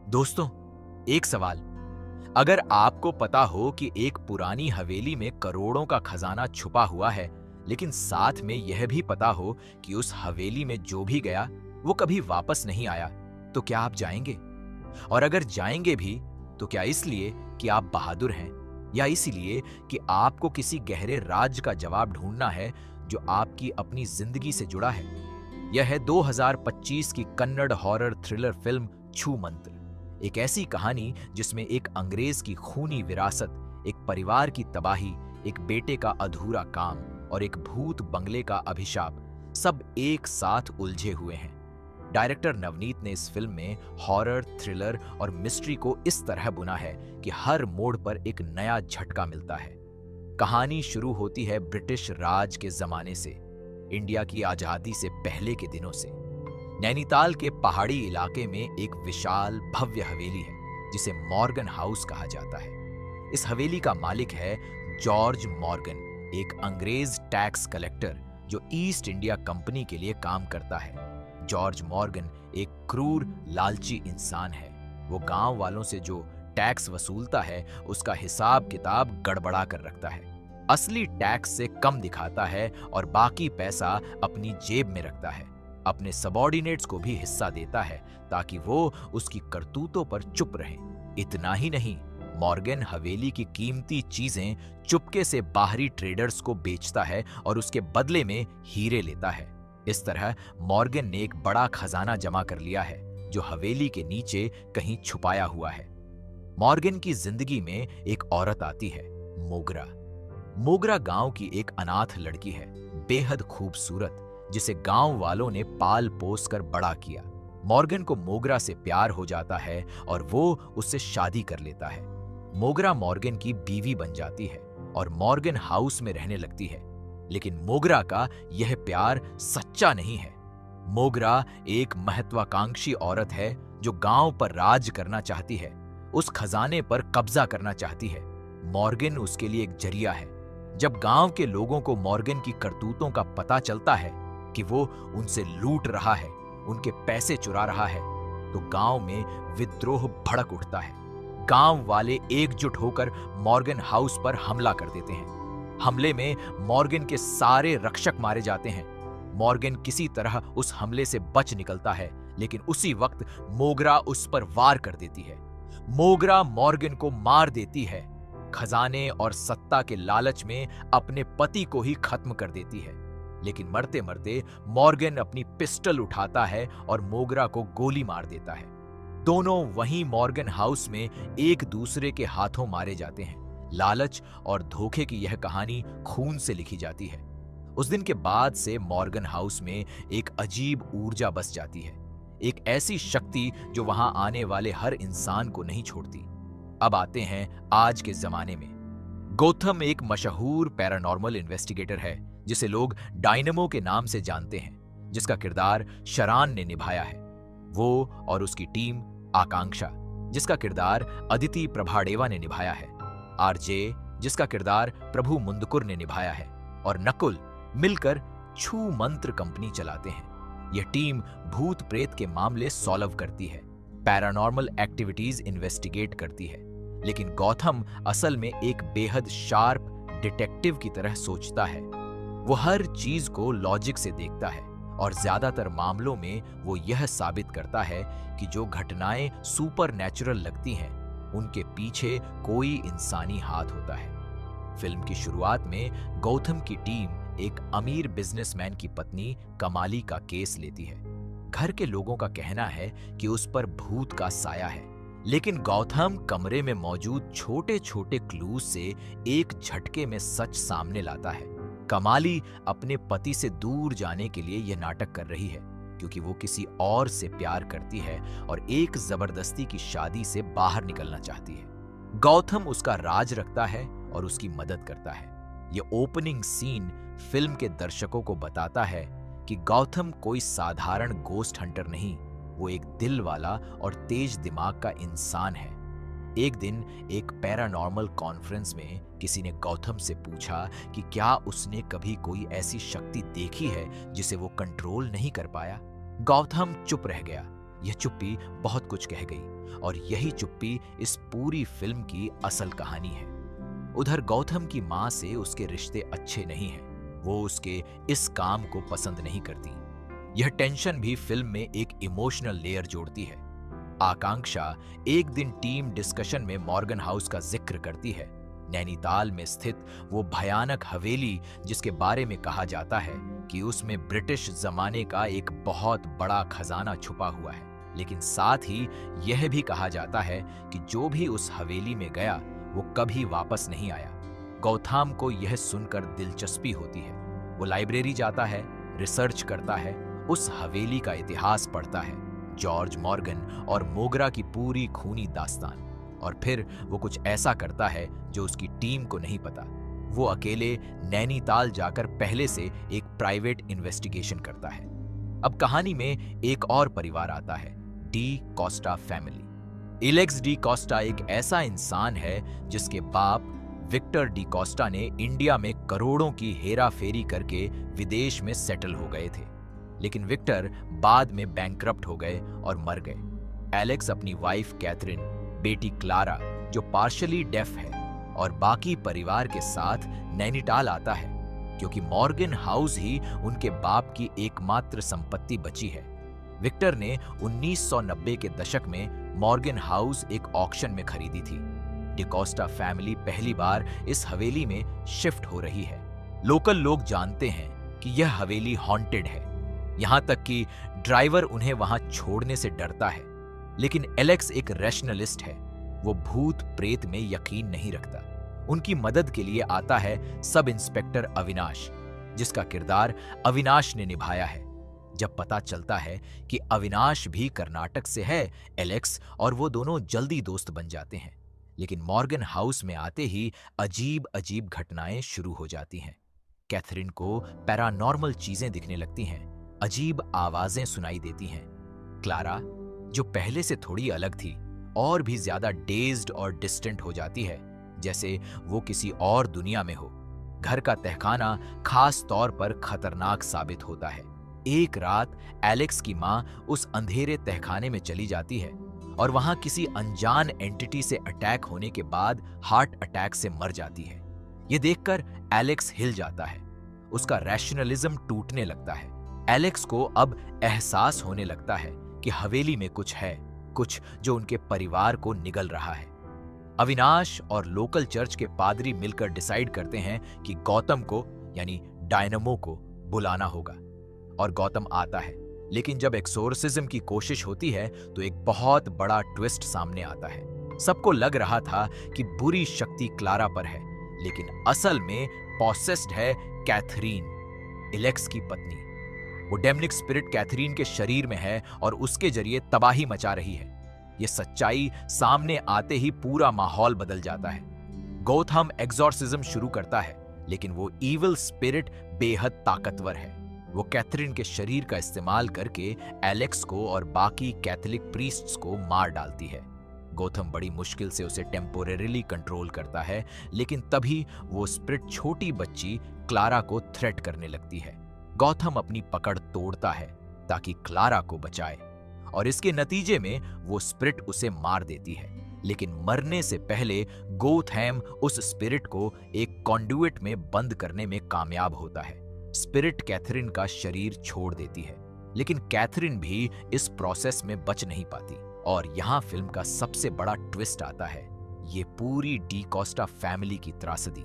दोस्तों, एक सवाल। अगर आपको पता हो कि एक पुरानी हवेली में करोड़ों का खजाना छुपा हुआ है, लेकिन साथ में यह भी पता हो कि उस हवेली में जो भी गया वो कभी वापस नहीं आया, तो क्या आप जाएंगे? और अगर जाएंगे भी, तो क्या इसलिए कि आप बहादुर हैं, या इसलिए कि आपको किसी गहरे राज का जवाब ढूंढना है जो आपकी अपनी जिंदगी से जुड़ा है? यह है 2025 की कन्नड़ हॉरर थ्रिलर फिल्म छू मंत्र। एक ऐसी कहानी जिसमें एक अंग्रेज की खूनी विरासत, एक परिवार की तबाही, एक बेटे का अधूरा काम और एक भूत बंगले का अभिशाप सब एक साथ उलझे हुए हैं। डायरेक्टर नवनीत ने इस फिल्म में हॉरर, थ्रिलर और मिस्ट्री को इस तरह बुना है कि हर मोड़ पर एक नया झटका मिलता है। कहानी शुरू होती है ब्रिटिश राज के जमाने से, इंडिया की आजादी से पहले के दिनों से। नैनीताल के पहाड़ी इलाके में एक विशाल भव्य हवेली है जिसे मॉर्गन हाउस कहा जाता है। इस हवेली का मालिक है जॉर्ज मॉर्गन, एक अंग्रेज टैक्स कलेक्टर जो ईस्ट इंडिया कंपनी के लिए काम करता है। जॉर्ज मॉर्गन एक क्रूर, लालची इंसान है। वो गांव वालों से जो टैक्स वसूलता है उसका हिसाब किताब गड़बड़ा कर रखता है, असली टैक्स से कम दिखाता है और बाकी पैसा अपनी जेब में रखता है। अपने सबॉर्डिनेट्स को भी हिस्सा देता है ताकि वो उसकी करतूतों पर चुप रहें। इतना ही नहीं, मॉर्गन हवेली की कीमती चीजें चुपके से बाहरी ट्रेडर्स को बेचता है और उसके बदले में हीरे लेता है। इस तरह मॉर्गन ने एक बड़ा खजाना जमा कर लिया है जो हवेली के नीचे कहीं छुपाया हुआ है। मॉर्गन की जिंदगी में एक औरत आती है, मोगरा। मोगरा गांव की एक अनाथ लड़की है, बेहद खूबसूरत, जिसे गांव वालों ने पाल पोस कर बड़ा किया। मॉर्गन को मोगरा से प्यार हो जाता है और वो उससे शादी कर लेता है। मोगरा मॉर्गन की बीवी बन जाती है और मॉर्गन हाउस में रहने लगती है। लेकिन मोगरा का यह प्यार सच्चा नहीं है। मोगरा एक महत्वाकांक्षी औरत है जो गांव पर राज करना चाहती है, उस खजाने पर कब्जा करना चाहती है। मॉर्गन उसके लिए एक जरिया है। जब गांव के लोगों को मॉर्गन की करतूतों का पता चलता है कि वो उनसे लूट रहा है, उनके पैसे चुरा रहा है, तो गांव में विद्रोह भड़क उठता है। गांव वाले एकजुट होकर मॉर्गन हाउस पर हमला कर देते हैं। हमले में मॉर्गन के सारे रक्षक मारे जाते हैं। मॉर्गन किसी तरह उस हमले से बच निकलता है, लेकिन उसी वक्त मोगरा उस पर वार कर देती है। मोगरा मॉर्गन को मार देती है। खजाने और सत्ता के लालच में अपने पति को ही खत्म कर देती है। लेकिन मरते मरते मॉर्गन अपनी पिस्टल उठाता है और मोगरा को गोली मार देता है। दोनों वहीं मॉर्गन हाउस में एक दूसरे के हाथों मारे जाते हैं। लालच और धोखे की यह कहानी खून से लिखी जाती है। उस दिन के बाद से मॉर्गन हाउस में एक अजीब ऊर्जा बस जाती है, एक ऐसी शक्ति जो वहां आने वाले हर इंसान को नहीं छोड़ती। अब आते हैं आज के जमाने में। गौथम एक मशहूर पैरानॉर्मल इन्वेस्टिगेटर है जिसे लोग डायनेमो के नाम से जानते हैं, जिसका किरदार शरान ने निभाया है। वो और उसकी टीम आकांक्षा, जिसका किरदार अदिति प्रभाडेवा ने निभाया है, आरजे, जिसका किरदार प्रभु मुंदकुर ने निभाया है, और नकुल मिलकर छू मंत्र कंपनी चलाते हैं। यह टीम भूत प्रेत के मामले सॉल्व करती है, पैरानॉर्मल एक्टिविटीज इन्वेस्टिगेट करती है। लेकिन गौथम असल में एक बेहद शार्प डिटेक्टिव की तरह सोचता है। वो हर चीज को लॉजिक से देखता है और ज्यादातर मामलों में वो यह साबित करता है कि जो घटनाएं सुपर नेचुरल लगती हैं, उनके पीछे कोई इंसानी हाथ होता है। फिल्म की शुरुआत में गौथम की टीम एक अमीर बिजनेसमैन की पत्नी कमाली का केस लेती है। घर के लोगों का कहना है कि उस पर भूत का साया है, लेकिन गौथम कमरे में मौजूद छोटे छोटे क्लूज से एक झटके में सच सामने लाता है। कमाली अपने पति से दूर जाने के लिए यह नाटक कर रही है क्योंकि वो किसी और से प्यार करती है और एक जबरदस्ती की शादी से बाहर निकलना चाहती है। गौथम उसका राज रखता है और उसकी मदद करता है। यह ओपनिंग सीन फिल्म के दर्शकों को बताता है कि गौथम कोई साधारण गोस्ट हंटर नहीं, वो एक दिल वाला और तेज दिमाग का इंसान है। एक दिन एक पैरानॉर्मल कॉन्फ्रेंस में किसी ने गौथम से पूछा कि क्या उसने कभी कोई ऐसी शक्ति देखी है जिसे वो कंट्रोल नहीं कर पाया। गौथम चुप रह गया। यह चुप्पी बहुत कुछ कह गई और यही चुप्पी इस पूरी फिल्म की असल कहानी है। उधर गौतम की मां से उसके रिश्ते अच्छे नहीं हैं। वो उसके इस काम को पसंद नहीं करती। यह टेंशन भी फिल्म में एक इमोशनल लेयर जोड़ती है। आकांक्षा एक दिन टीम डिस्कशन में मॉर्गन हाउस का जिक्र करती है। नैनीताल में स्थित वो भयानक हवेली जिसके बारे में कहा जाता है कि उसमें ब्रिटिश जमाने का एक बहुत बड़ा खजाना छुपा हुआ है, लेकिन साथ ही यह भी कहा जाता है कि जो भी उस हवेली में गया वो कभी वापस नहीं आया। गौतम को यह सुनकर दिलचस्पी होती है। वो लाइब्रेरी जाता है, रिसर्च करता है, उस हवेली का इतिहास पढ़ता है, जॉर्ज मॉर्गन और मोगरा की पूरी खूनी दास्तान, और फिर वो कुछ ऐसा करता है जो उसकी टीम को नहीं पता। वो अकेले नैनीताल जाकर पहले से एक प्राइवेट इन्वेस्टिगेशन करता है। अब कहानी में एक और परिवार आता है, D Costa family. Alex D Costa एक ऐसा इंसान है जिसके बाप विक्टर डी कोस्टा ने इंडिया में करोड़ों की हेरा फेरी करके विदेश में सेटल हो गए थे, लेकिन विक्टर बाद में बैंकरप्ट हो गए और मर गए। एलेक्स अपनी वाइफ कैथरीन, बेटी क्लारा जो पार्शली डेफ है, और बाकी परिवार के साथ नैनीताल आता है क्योंकि मॉर्गन हाउस ही उनके बाप की एकमात्र संपत्ति बची है। विक्टर ने 1990 के दशक में मॉर्गन हाउस एक ऑक्शन में खरीदी थी। डिकोस्टा फैमिली पहली बार इस हवेली में शिफ्ट हो रही है। लोकल लोग जानते हैं कि यह हवेली हॉन्टेड है, यहां तक कि ड्राइवर उन्हें वहां छोड़ने से डरता है। लेकिन एलेक्स एक रैशनलिस्ट है, वो भूत प्रेत में यकीन नहीं रखता। उनकी मदद के लिए आता है सब इंस्पेक्टर अविनाश, जिसका किरदार अविनाश ने निभाया है। जब पता चलता है कि अविनाश भी कर्नाटक से है, एलेक्स और वो दोनों जल्दी दोस्त बन जाते हैं। लेकिन मॉर्गन हाउस में आते ही अजीब अजीब घटनाएं शुरू हो जाती हैं। कैथरीन को पैरानॉर्मल चीजें दिखने लगती हैं, अजीब आवाजें सुनाई देती हैं। क्लारा, जो पहले से थोड़ी अलग थी, और भी ज्यादा डेज्ड और डिस्टेंट हो जाती है, जैसे वो किसी और दुनिया में हो। घर का तहखाना खास तौर पर खतरनाक साबित होता है। एक रात एलेक्स की मां उस अंधेरे तहखाने में चली जाती है और वहां किसी अनजान एंटिटी से अटैक होने के बाद हार्ट अटैक से मर जाती है। ये देखकर एलेक्स हिल जाता है, उसका रैशनलिज्म टूटने लगता है। एलेक्स को अब एहसास होने लगता है कि हवेली में कुछ है, कुछ जो उनके परिवार को निगल रहा है। अविनाश और लोकल चर्च के पादरी मिलकर डिसाइड करते हैं कि गौतम को यानी डायनमो को बुलाना होगा, और गौतम आता है। लेकिन जब एक्सोर्सिज्म की कोशिश होती है तो एक बहुत बड़ा ट्विस्ट सामने आता है। सबको लग रहा था कि बुरी शक्ति क्लारा पर है, लेकिन असल में पॉसेस्ड है कैथरीन, एलेक्स की पत्नी। वो डेमनिक स्पिरिट कैथरीन के शरीर में है और उसके जरिए तबाही मचा रही है। ये सच्चाई सामने आते ही पूरा माहौल बदल जाता है। गौतम एक्सोर्सिज्म शुरू करता है, लेकिन वो इविल स्पिरिट बेहद ताकतवर है। वो कैथरीन के शरीर का इस्तेमाल करके एलेक्स को और बाकी कैथोलिक प्रीस्ट्स को मार डालती है। गौतम बड़ी मुश्किल से उसे टेम्पोरेरीली कंट्रोल करता है, लेकिन तभी वो स्पिरिट छोटी बच्ची क्लारा को थ्रेट करने लगती है। गौतम अपनी पकड़ तोड़ता है ताकि क्लारा को बचाए, और इसके नतीजे में वो स्पिरिट उसे मार देती है। लेकिन मरने से पहले गौतम उस स्पिरिट को एक कॉन्डुइट में बंद करने में कामयाब होता है। स्पिरिट कैथरीन का शरीर छोड़ देती है, लेकिन कैथरीन भी इस प्रोसेस में बच नहीं पाती। और यहां फिल्म का सबसे बड़ा ट्विस्ट आता है, ये पूरी डी कोस्टा फैमिली की त्रासदी।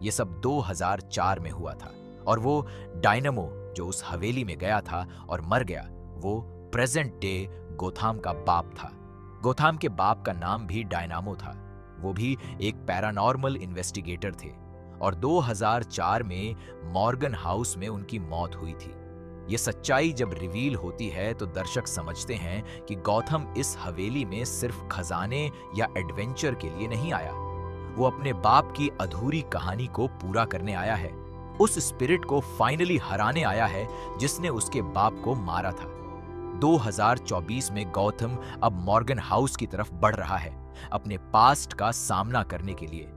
ये सब 2004 में हुआ था, और वो डायनमो जो उस हवेली में गया था और मर गया, वो प्रेजेंट डे गौतम का बाप था। गौतम के बाप का नाम भी डायनामो था। वो भी एक पैरानॉर्मल इन्वेस्टिगेटर थे, और 2004 में मॉर्गन हाउस में उनकी मौत हुई थी। ये सच्चाई जब रिवील होती है तो दर्शक समझते हैं कि गौतम इस हवेली में सिर्फ खजाने या एडवेंचर के लिए नहीं आया। वो अपने बाप की अधूरी कहानी को पूरा करने आया है। उस स्पिरिट को फाइनली हराने आया है जिसने उसके बाप को मारा था। 2024 में गौतम अब मॉर्गन हाउस की तरफ बढ़ रहा है, अपने पास्ट का सामना करने के लिए।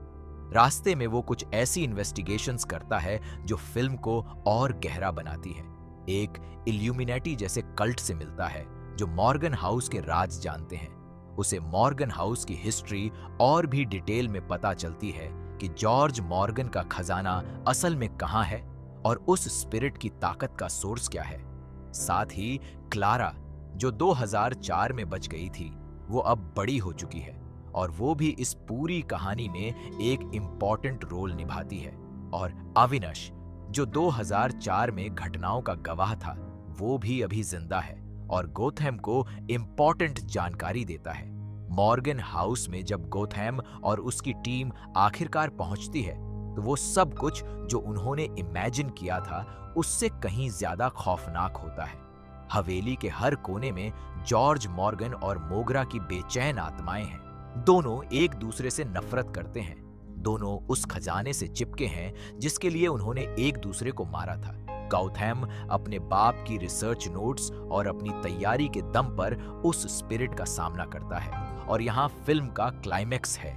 रास्ते में वो कुछ ऐसी इन्वेस्टिगेशंस करता है जो फिल्म को और गहरा बनाती है। एक इल्यूमिनेटी जैसे कल्ट से मिलता है जो मॉर्गन हाउस के राज जानते हैं। उसे मॉर्गन हाउस की हिस्ट्री और भी डिटेल में पता चलती है कि जॉर्ज मॉर्गन का खजाना असल में कहां है और उस स्पिरिट की ताकत का सोर्स क्या है। साथ ही क्लारा, जो 2004 में बच गई थी, वो अब बड़ी हो चुकी है और वो भी इस पूरी कहानी में एक इम्पॉर्टेंट रोल निभाती है। और अविनाश, जो 2004 में घटनाओं का गवाह था, वो भी अभी जिंदा है और गोथैम को इम्पॉर्टेंट जानकारी देता है। मॉर्गन हाउस में जब गोथैम और उसकी टीम आखिरकार पहुंचती है तो वो सब कुछ जो उन्होंने इमेजिन किया था उससे कहीं ज्यादा खौफनाक होता है। हवेली के हर कोने में जॉर्ज मॉर्गन और मोगरा की बेचैन आत्माएं हैं। दोनों एक दूसरे से नफरत करते हैं। दोनों उस खजाने से चिपके हैं जिसके लिए उन्होंने एक दूसरे को मारा था। गौथैम अपने बाप की रिसर्च नोट्स और अपनी तैयारी के दम पर उस स्पिरिट का सामना करता है और यहाँ फिल्म का क्लाइमैक्स है,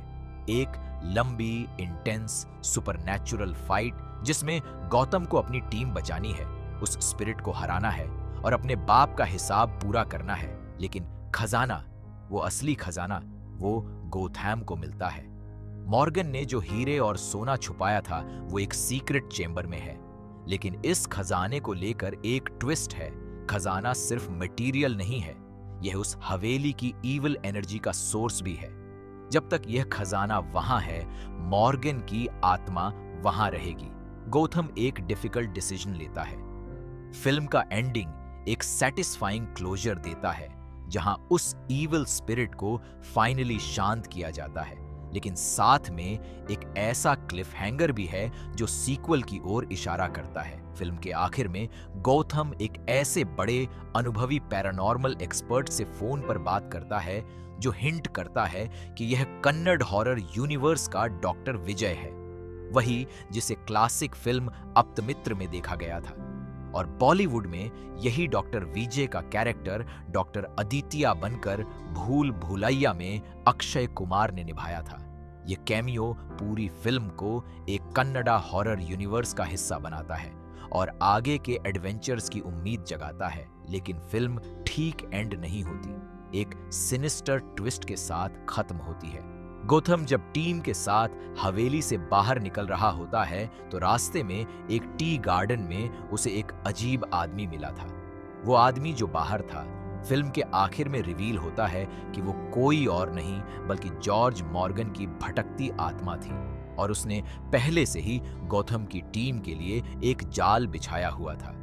एक लंबी, इंटेंस, सुपरनैचुरल फाइट जिसमें गौतम को अपनी टीम बचानी है, उस स्पिरिट को हराना है और अपने बाप का हिसाब पूरा करना है। लेकिन खजाना, वो असली खजाना, वो गोथैम को मिलता है। मॉर्गन ने जो हीरे और सोना छुपाया था वो एक सीक्रेट चेंबर में है, लेकिन इस खजाने को लेकर एक ट्विस्ट है। खजाना सिर्फ मटेरियल नहीं है, यह उस हवेली की ईविल एनर्जी का सोर्स भी है। जब तक यह खजाना वहां है, मॉर्गन की आत्मा वहां रहेगी। गोथम एक डिफिकल्ट डिसीजन लेता है। फिल्म का एंडिंग एक सेटिस्फाइंग क्लोजर देता है, जहां उस ईविल स्पिरिट को फाइनली शांत किया जाता है, लेकिन साथ में एक ऐसा क्लिफ हैंगर भी है जो सीक्वल की ओर इशारा करता है। फिल्म के आखिर में गौतम एक ऐसे बड़े अनुभवी पैरानॉर्मल एक्सपर्ट से फोन पर बात करता है जो हिंट करता है कि यह कन्नड़ हॉरर यूनिवर्स का डॉक्टर विजय है, वही जिसे क्लासिक फिल्म अप्तमित्र में देखा गया था। और बॉलीवुड में यही डॉक्टर विजय का कैरेक्टर डॉक्टर अदितिया बनकर भूल भुलैया में अक्षय कुमार ने निभाया था। ये कैमियो पूरी फिल्म को एक कन्नड़ा हॉरर यूनिवर्स का हिस्सा बनाता है और आगे के एडवेंचर्स की उम्मीद जगाता है। लेकिन फिल्म ठीक एंड नहीं होती, एक सिनिस्टर ट्विस्ट के साथ खत्म होती है। गौतम जब टीम के साथ हवेली से बाहर निकल रहा होता है तो रास्ते में एक टी गार्डन में उसे एक अजीब आदमी मिला था। वो आदमी जो बाहर था, फिल्म के आखिर में रिवील होता है कि वो कोई और नहीं बल्कि जॉर्ज मॉर्गन की भटकती आत्मा थी और उसने पहले से ही गौतम की टीम के लिए एक जाल बिछाया हुआ था।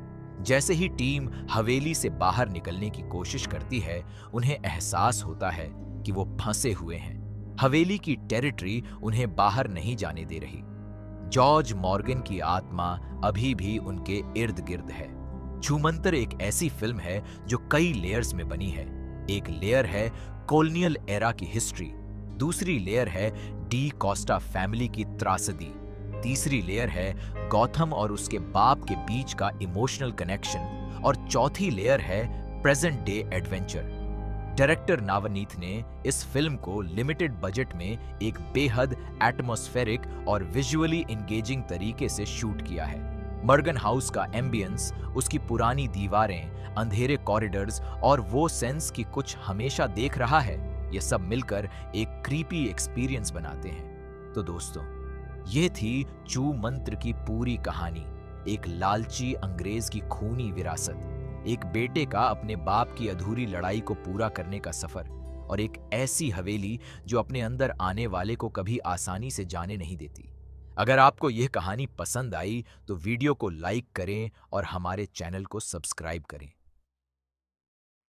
जैसे ही टीम हवेली से बाहर निकलने की कोशिश करती है, उन्हें एहसास होता है कि वो फंसे हुए हैं। हवेली की टेरिटरी उन्हें बाहर नहीं जाने दे रही। जॉर्ज मॉर्गन की आत्मा अभी भी उनके इर्द गिर्द है। छूमंतर एक ऐसी फिल्म है जो कई लेयर्स में बनी है। एक लेयर है कॉलोनियल एरा की हिस्ट्री, दूसरी लेयर है डी कॉस्टा फैमिली की त्रासदी, तीसरी लेयर है गौतम और उसके बाप के बीच का इमोशनल कनेक्शन और चौथी लेयर है present day adventure. Director Navneet ने इस फिल्म को लिमिटेड बजट में एक बेहद एटमॉस्फेरिक और विजुअली इंगेजिंग तरीके से शूट किया है। मॉर्गन हाउस का एम्बियंस, उसकी पुरानी दीवारें, अंधेरे कॉरिडोर्स और वो सेंस कि कुछ हमेशा देख रहा है, ये सब मिलकर एक क्रीपी एक्सपीरियंस बनाते हैं। तो दोस्तों, ये थी चू मंत्र की पूरी कहानी। एक लालची अंग्रेज की खूनी विरासत, एक बेटे का अपने बाप की अधूरी लड़ाई को पूरा करने का सफर और एक ऐसी हवेली जो अपने अंदर आने वाले को कभी आसानी से जाने नहीं देती। अगर आपको यह कहानी पसंद आई तो वीडियो को लाइक करें और हमारे चैनल को सब्सक्राइब करें।